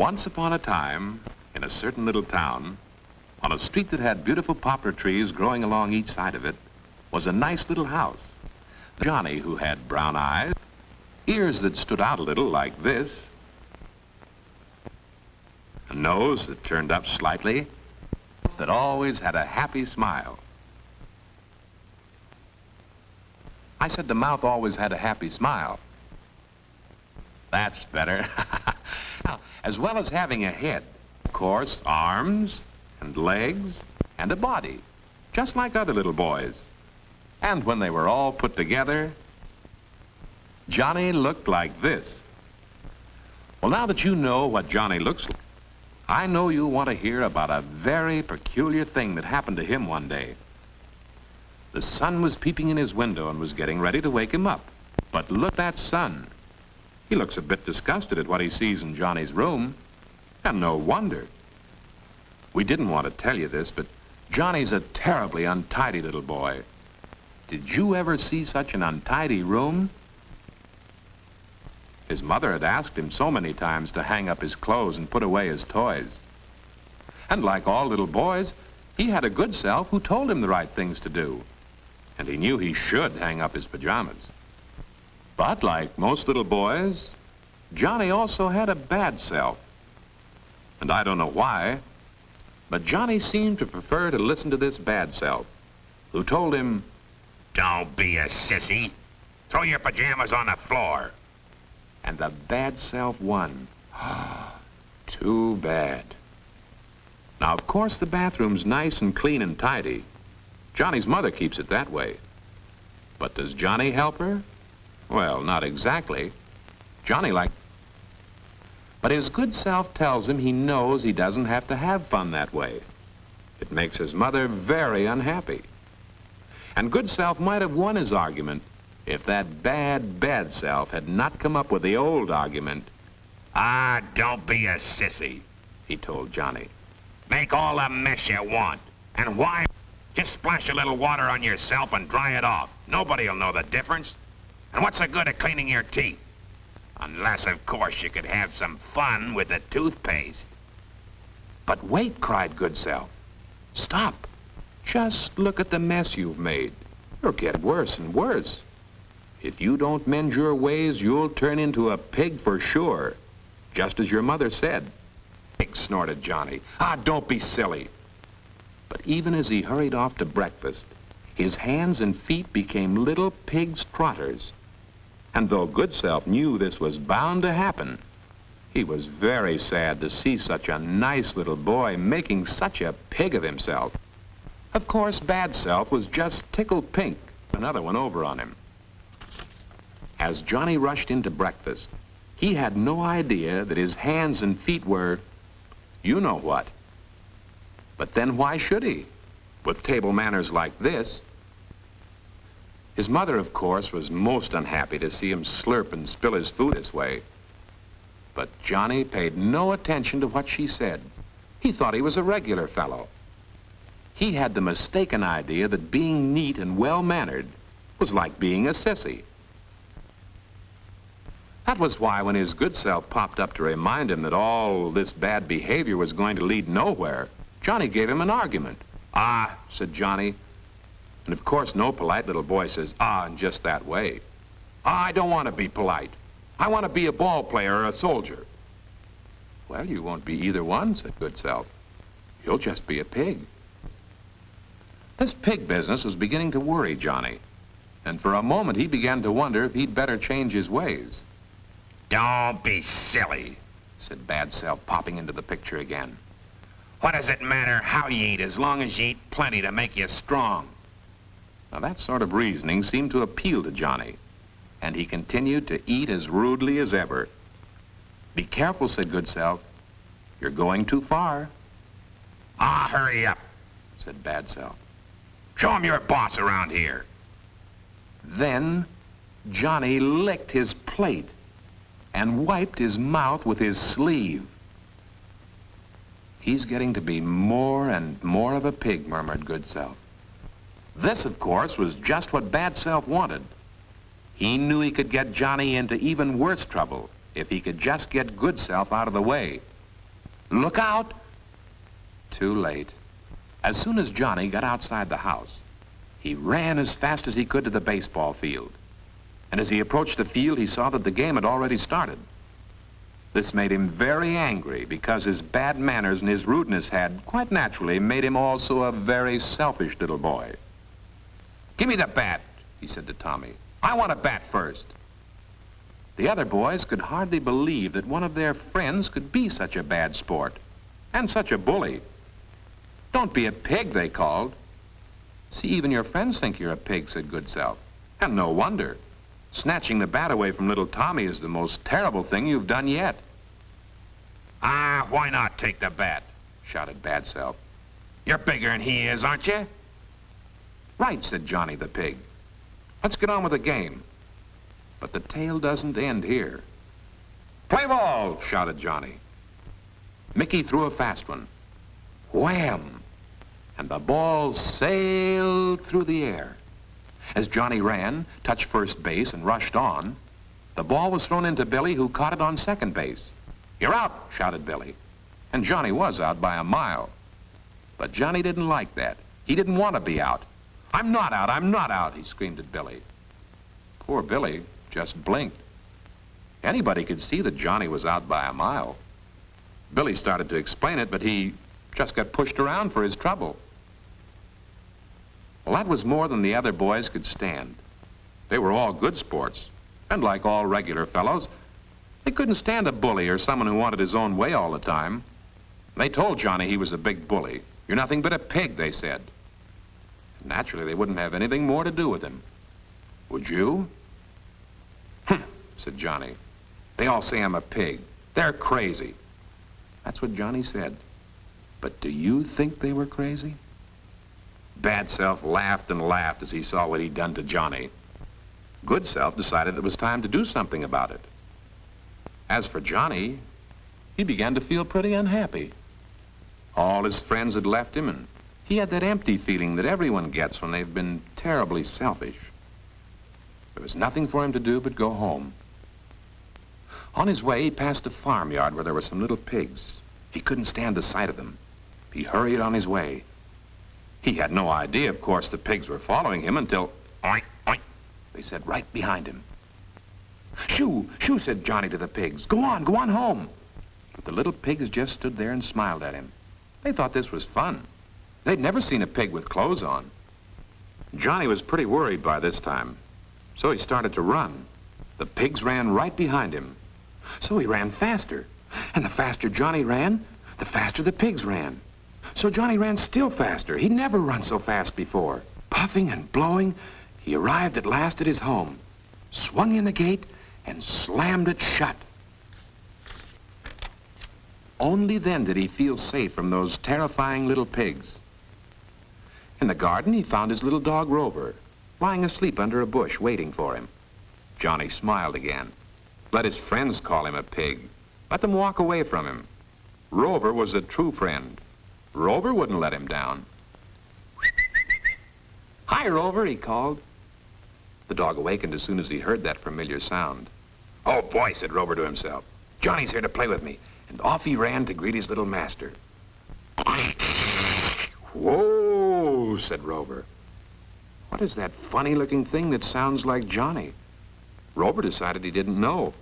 Once upon a time, in a certain little town, on a street that had beautiful poplar trees growing along each side of it, was a nice little house. Johnny, who had brown eyes, ears that stood out a little like this, a nose that turned up slightly, that always had a happy smile. I said the mouth always had a happy smile. That's better. Now, as well as having a head, of course, arms and legs and a body, just like other little boys. And when they were all put together, Johnny looked like this. Well, now that you know what Johnny looks like, I know you want to hear about a very peculiar thing that happened to him one day. The sun was peeping in his window and was getting ready to wake him up. But look at that sun. He looks a bit disgusted at what he sees in Johnny's room. And no wonder. We didn't want to tell you this, but Johnny's a terribly untidy little boy. Did you ever see such an untidy room? His mother had asked him so many times to hang up his clothes and put away his toys. And like all little boys, he had a good self who told him the right things to do. And he knew he should hang up his pajamas. But like most little boys, Johnny also had a bad self. And I don't know why, but Johnny seemed to prefer to listen to this bad self, who told him, "Don't be a sissy. Throw your pajamas on the floor." And the bad self won. Too bad. Now, of course, the bathroom's nice and clean and tidy. Johnny's mother keeps it that way. But does Johnny help her? Well, not exactly. But his good self tells him he knows he doesn't have to have fun that way. It makes his mother very unhappy. And good self might have won his argument if that bad self had not come up with the old argument. "Ah, don't be a sissy," he told Johnny. "Make all the mess you want. And why? Just splash a little water on yourself and dry it off. Nobody'll know the difference. And what's the good of cleaning your teeth? Unless, of course, you could have some fun with the toothpaste." But wait, cried good self. Stop. Just look at the mess you've made. You'll get worse and worse. If you don't mend your ways, you'll turn into a pig for sure, just as your mother said. "Pig," snorted Johnny. "Ah, don't be silly." But even as he hurried off to breakfast, his hands and feet became little pig's trotters. And though good self knew this was bound to happen, he was very sad to see such a nice little boy making such a pig of himself. Of course, bad self was just tickled pink, another one over on him. As Johnny rushed into breakfast, he had no idea that his hands and feet were, you know what. But then why should he? With table manners like this. His mother, of course, was most unhappy to see him slurp and spill his food this way. But Johnny paid no attention to what she said. He thought he was a regular fellow. He had the mistaken idea that being neat and well-mannered was like being a sissy. That was why when his good self popped up to remind him that all this bad behavior was going to lead nowhere, Johnny gave him an argument. "Ah," said Johnny. And of course no polite little boy says "ah" in just that way. "Ah, I don't want to be polite. I want to be a ball player or a soldier." "Well, you won't be either one," said good self. "You'll just be a pig." This pig business was beginning to worry Johnny, and for a moment he began to wonder if he'd better change his ways. "Don't be silly," said bad self, popping into the picture again. "What does it matter how you eat as long as you eat plenty to make you strong?" Now that sort of reasoning seemed to appeal to Johnny, and he continued to eat as rudely as ever. "Be careful," said good self. "You're going too far." "Ah, hurry up," said bad self. "Show him you're boss around here." Then Johnny licked his plate and wiped his mouth with his sleeve. "He's getting to be more and more of a pig," murmured good self. This, of course, was just what bad self wanted. He knew he could get Johnny into even worse trouble if he could just get good self out of the way. Look out! Too late. As soon as Johnny got outside the house, he ran as fast as he could to the baseball field. And as he approached the field, he saw that the game had already started. This made him very angry because his bad manners and his rudeness had, quite naturally, made him also a very selfish little boy. "Give me the bat," he said to Tommy. "I want to bat first." The other boys could hardly believe that one of their friends could be such a bad sport and such a bully. "Don't be a pig," they called. "See, even your friends think you're a pig," said Good Self. "And no wonder. Snatching the bat away from little Tommy is the most terrible thing you've done yet." "Ah, why not take the bat?" shouted Bad Self. "You're bigger than he is, aren't you?" "Right," said Johnny the pig. "Let's get on with the game." But the tale doesn't end here. "Play ball!" shouted Johnny. Mickey threw a fast one. Wham! And the ball sailed through the air. As Johnny ran, touched first base, and rushed on, the ball was thrown into Billy, who caught it on second base. "You're out!" shouted Billy. And Johnny was out by a mile. But Johnny didn't like that. He didn't want to be out. "I'm not out! I'm not out!" he screamed at Billy. Poor Billy just blinked. Anybody could see that Johnny was out by a mile. Billy started to explain it, but he just got pushed around for his trouble. Well, that was more than the other boys could stand. They were all good sports, and like all regular fellows, they couldn't stand a bully or someone who wanted his own way all the time. They told Johnny he was a big bully. "You're nothing but a pig," they said. Naturally, they wouldn't have anything more to do with him. "Would you?" "Humph," said Johnny. "They all say I'm a pig. They're crazy." That's what Johnny said. But do you think they were crazy? Bad Self laughed and laughed as he saw what he'd done to Johnny. Good Self decided it was time to do something about it. As for Johnny, he began to feel pretty unhappy. All his friends had left him, and he had that empty feeling that everyone gets when they've been terribly selfish. There was nothing for him to do but go home. On his way, he passed a farmyard where there were some little pigs. He couldn't stand the sight of them. He hurried on his way. He had no idea, of course, the pigs were following him until, "Oink, oink," they said right behind him. "Shoo, shoo," said Johnny to the pigs. Go on home." But the little pigs just stood there and smiled at him. They thought this was fun. They'd never seen a pig with clothes on. Johnny was pretty worried by this time, so he started to run. The pigs ran right behind him. So he ran faster. And the faster Johnny ran, the faster the pigs ran. So Johnny ran still faster. He'd never run so fast before. Puffing and blowing, he arrived at last at his home, swung in the gate, and slammed it shut. Only then did he feel safe from those terrifying little pigs. In the garden, he found his little dog Rover, lying asleep under a bush, waiting for him. Johnny smiled again. Let his friends call him a pig. Let them walk away from him. Rover was a true friend. Rover wouldn't let him down. "Hi, Rover," he called. The dog awakened as soon as he heard that familiar sound. "Oh, boy," said Rover to himself. "Johnny's here to play with me." And off he ran to greet his little master. "Whoa," said Rover. "What is that funny-looking thing that sounds like Johnny?" Rover decided he didn't know.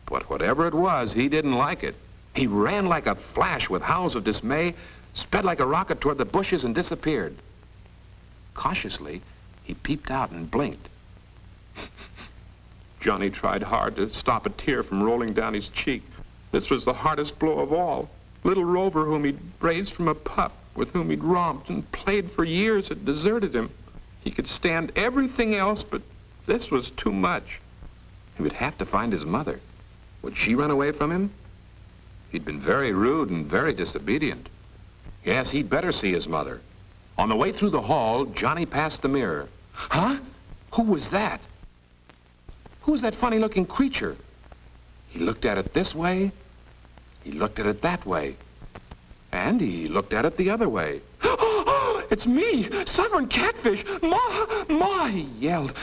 But whatever it was, he didn't like it. He ran like a flash with howls of dismay, sped like a rocket toward the bushes, and disappeared. Cautiously, he peeped out and blinked. Johnny tried hard to stop a tear from rolling down his cheek. This was the hardest blow of all. Little Rover, whom he'd raised from a pup, with whom he'd romped and played for years, had deserted him. He could stand everything else, but this was too much. He would have to find his mother. Would she run away from him? He'd been very rude and very disobedient. Yes, he'd better see his mother. On the way through the hall, Johnny passed the mirror. Huh? Who was that? Who was that funny-looking creature? He looked at it this way. He looked at it that way. And he looked at it the other way. "Oh, it's me, Sovereign Catfish! Ma! Ma!" he yelled.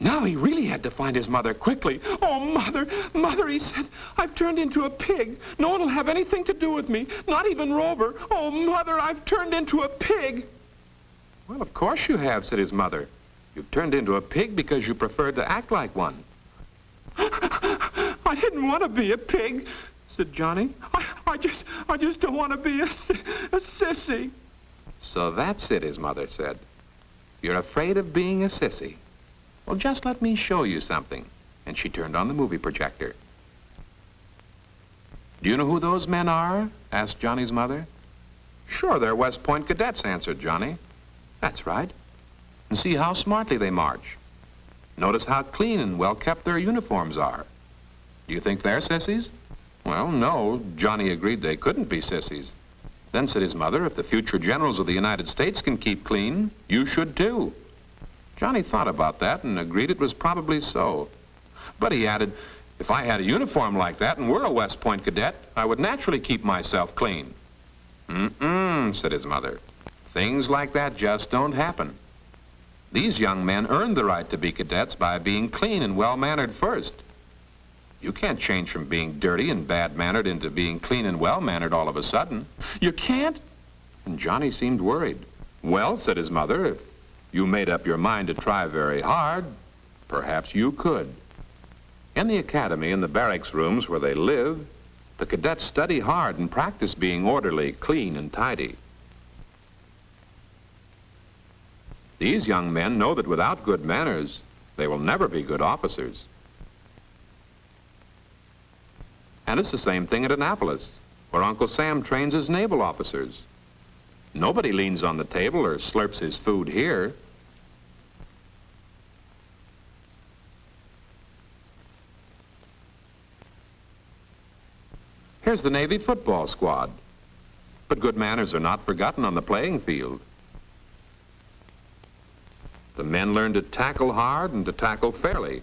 Now he really had to find his mother quickly. "Oh, Mother, Mother," he said, "I've turned into a pig. No one will have anything to do with me, not even Rover. Oh, Mother, I've turned into a pig." "Well, of course you have," said his mother. "You've turned into a pig because you preferred to act like one." "I didn't want to be a pig," said Johnny. I just don't want to be a sissy." "So that's it," his mother said. "You're afraid of being a sissy. Well, just let me show you something." And she turned on the movie projector. "Do you know who those men are?" asked Johnny's mother. "Sure, they're West Point cadets," answered Johnny. "That's right. And see how smartly they march. Notice how clean and well-kept their uniforms are. Do you think they're sissies?" "Well, no," Johnny agreed they couldn't be sissies. Then said his mother, "If the future generals of the United States can keep clean, you should too." Johnny thought about that and agreed it was probably so. But he added, "If I had a uniform like that and were a West Point cadet, I would naturally keep myself clean." "Mm-mm," said his mother. "Things like that just don't happen. These young men earned the right to be cadets by being clean and well-mannered first. You can't change from being dirty and bad-mannered into being clean and well-mannered all of a sudden." "You can't?" And Johnny seemed worried. "Well," said his mother, "if you made up your mind to try very hard, perhaps you could." In the academy and the barracks rooms where they live, the cadets study hard and practice being orderly, clean, and tidy. These young men know that without good manners, they will never be good officers. And it's the same thing at Annapolis, where Uncle Sam trains his naval officers. Nobody leans on the table or slurps his food here. Here's the Navy football squad. But good manners are not forgotten on the playing field. The men learn to tackle hard and to tackle fairly.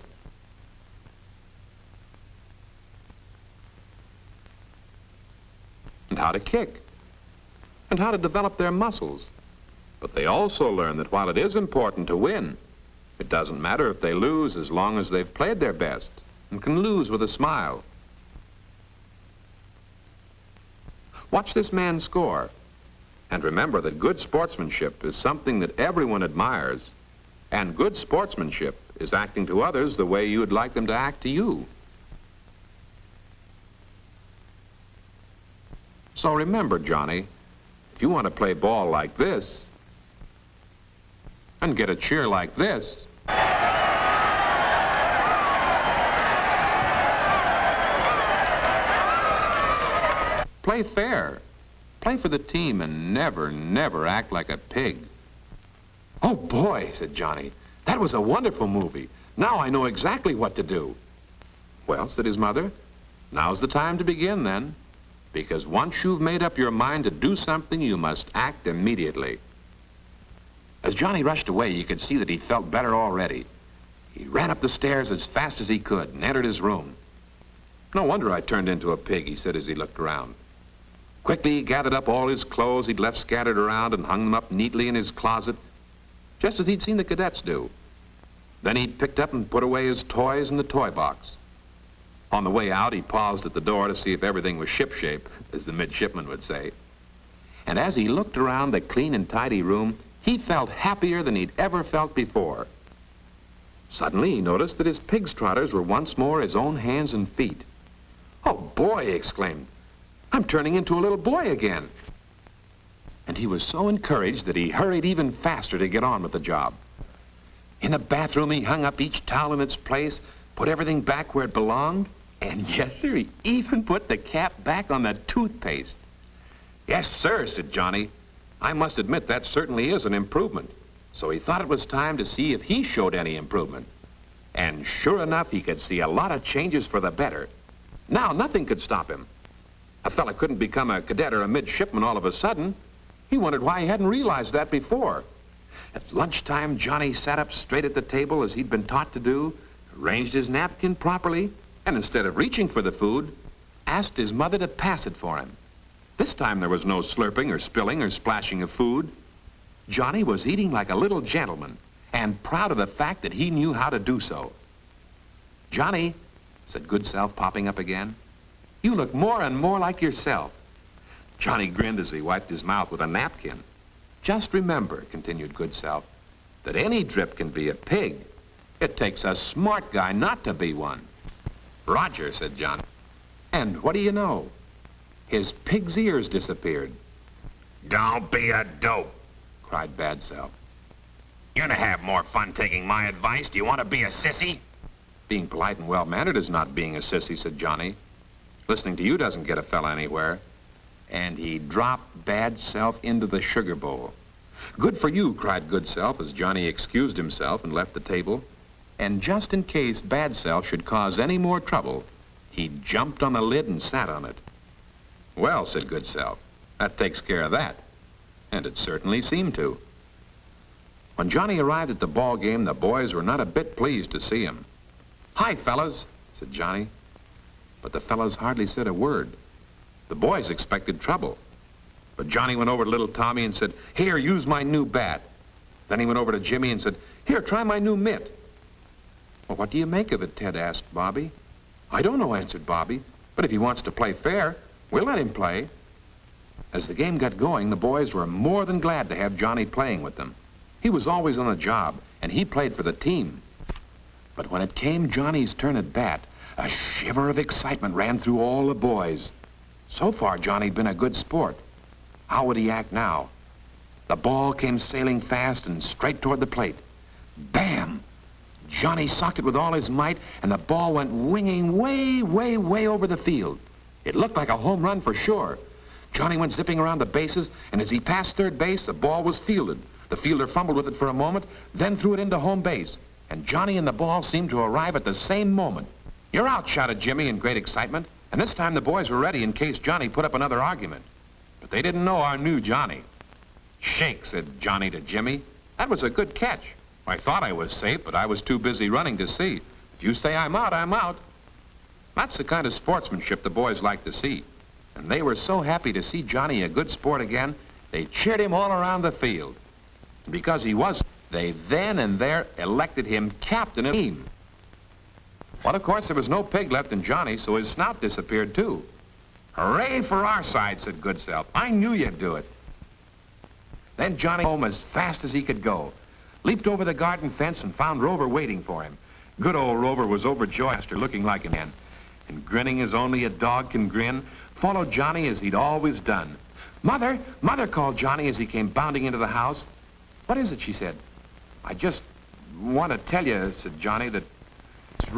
And how to kick, and how to develop their muscles. But they also learn that while it is important to win, it doesn't matter if they lose as long as they've played their best and can lose with a smile. Watch this man score, and remember that good sportsmanship is something that everyone admires, and good sportsmanship is acting to others the way you would like them to act to you. So remember, Johnny, if you want to play ball like this and get a cheer like this, play fair, play for the team, and never, never act like a pig. "Oh, boy," said Johnny, "that was a wonderful movie. Now I know exactly what to do." "Well," said his mother, "now's the time to begin then. Because once you've made up your mind to do something, you must act immediately." As Johnny rushed away, you could see that he felt better already. He ran up the stairs as fast as he could and entered his room. "No wonder I turned into a pig," he said as he looked around. Quickly, he gathered up all his clothes he'd left scattered around and hung them up neatly in his closet, just as he'd seen the cadets do. Then he picked up and put away his toys in the toy box. On the way out, he paused at the door to see if everything was shipshape, as the midshipman would say. And as he looked around the clean and tidy room, he felt happier than he'd ever felt before. Suddenly, he noticed that his pig's trotters were once more his own hands and feet. "Oh, boy," he exclaimed, "I'm turning into a little boy again." And he was so encouraged that he hurried even faster to get on with the job. In the bathroom, he hung up each towel in its place, put everything back where it belonged, and yes, sir, he even put the cap back on the toothpaste. "Yes, sir," said Johnny. "I must admit that certainly is an improvement." So he thought it was time to see if he showed any improvement. And sure enough, he could see a lot of changes for the better. Now, nothing could stop him. A fella couldn't become a cadet or a midshipman all of a sudden. He wondered why he hadn't realized that before. At lunchtime, Johnny sat up straight at the table as he'd been taught to do, arranged his napkin properly, and instead of reaching for the food, asked his mother to pass it for him. This time there was no slurping or spilling or splashing of food. Johnny was eating like a little gentleman, and proud of the fact that he knew how to do so. "Johnny," said Good Self, popping up again, "you look more and more like yourself." Johnny grinned as he wiped his mouth with a napkin. "Just remember," continued Good Self, "that any drip can be a pig. It takes a smart guy not to be one." "Roger," said Johnny. And what do you know? His pig's ears disappeared. "Don't be a dope," cried Bad Self. "You're to have more fun taking my advice. Do you want to be a sissy?" "Being polite and well-mannered is not being a sissy," said Johnny. "Listening to you doesn't get a fella anywhere." And he dropped Bad Self into the sugar bowl. "Good for you," cried Good Self as Johnny excused himself and left the table. And just in case Bad Self should cause any more trouble, he jumped on the lid and sat on it. "Well," said Good Self, "that takes care of that." And it certainly seemed to. When Johnny arrived at the ball game, the boys were not a bit pleased to see him. "Hi, fellas," said Johnny. But the fellas hardly said a word. The boys expected trouble. But Johnny went over to little Tommy and said, "Here, use my new bat." Then he went over to Jimmy and said, "Here, try my new mitt." "Well, what do you make of it?" Ted asked Bobby. "I don't know," answered Bobby. "But if he wants to play fair, we'll let him play." As the game got going, the boys were more than glad to have Johnny playing with them. He was always on the job, and he played for the team. But when it came Johnny's turn at bat, a shiver of excitement ran through all the boys. So far, Johnny'd been a good sport. How would he act now? The ball came sailing fast and straight toward the plate. Bam! Johnny socked it with all his might, and the ball went winging way, way, way over the field. It looked like a home run for sure. Johnny went zipping around the bases, and as he passed third base, the ball was fielded. The fielder fumbled with it for a moment, then threw it into home base. And Johnny and the ball seemed to arrive at the same moment. "You're out," shouted Jimmy in great excitement. And this time the boys were ready in case Johnny put up another argument. But they didn't know our new Johnny. "Shake," said Johnny to Jimmy. "That was a good catch. I thought I was safe, but I was too busy running to see. If you say I'm out, I'm out." That's the kind of sportsmanship the boys like to see. And they were so happy to see Johnny a good sport again, they cheered him all around the field. And because he was, they then and there elected him captain of the team. Well, of course, there was no pig left in Johnny, so his snout disappeared, too. "Hooray for our side," said Good Self. "I knew you'd do it." Then Johnny home as fast as he could go, leaped over the garden fence and found Rover waiting for him. Good old Rover was overjoyed after looking like a man, and grinning as only a dog can grin, followed Johnny as he'd always done. "Mother, Mother," called Johnny as he came bounding into the house. "What is it?" she said. "I just want to tell you," said Johnny, "that it's